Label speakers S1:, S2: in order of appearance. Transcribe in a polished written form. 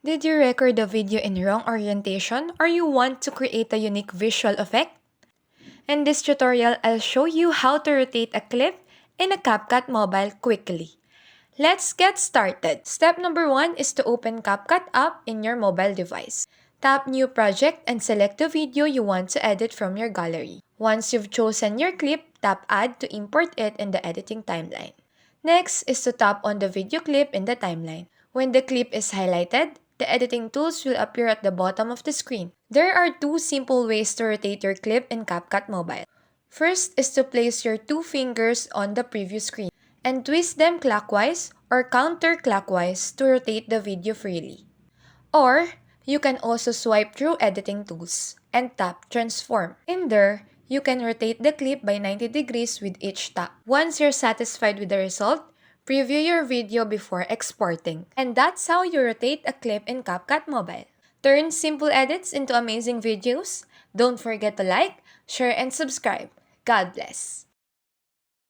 S1: Did you record the video in wrong orientation or you want to create a unique visual effect? In this tutorial, I'll show you how to rotate a clip in a CapCut Mobile quickly. Let's get started. Step number 1 is to open CapCut app in your mobile device. Tap New Project and select the video you want to edit from your gallery. Once you've chosen your clip, tap Add to import it in the editing timeline. Next is to tap on the video clip in the timeline. When the clip is highlighted, the editing tools will appear at the bottom of the screen. There are two simple ways to rotate your clip in CapCut Mobile. First is to place your two fingers on the preview screen and twist them clockwise or counterclockwise to rotate the video freely. Or, you can also swipe through editing tools and tap Transform. In there, you can rotate the clip by 90 degrees with each tap. Once you're satisfied with the result, preview your video before exporting. And that's how you rotate a clip in CapCut Mobile. Turn simple edits into amazing videos. Don't forget to like, share, and subscribe. God bless.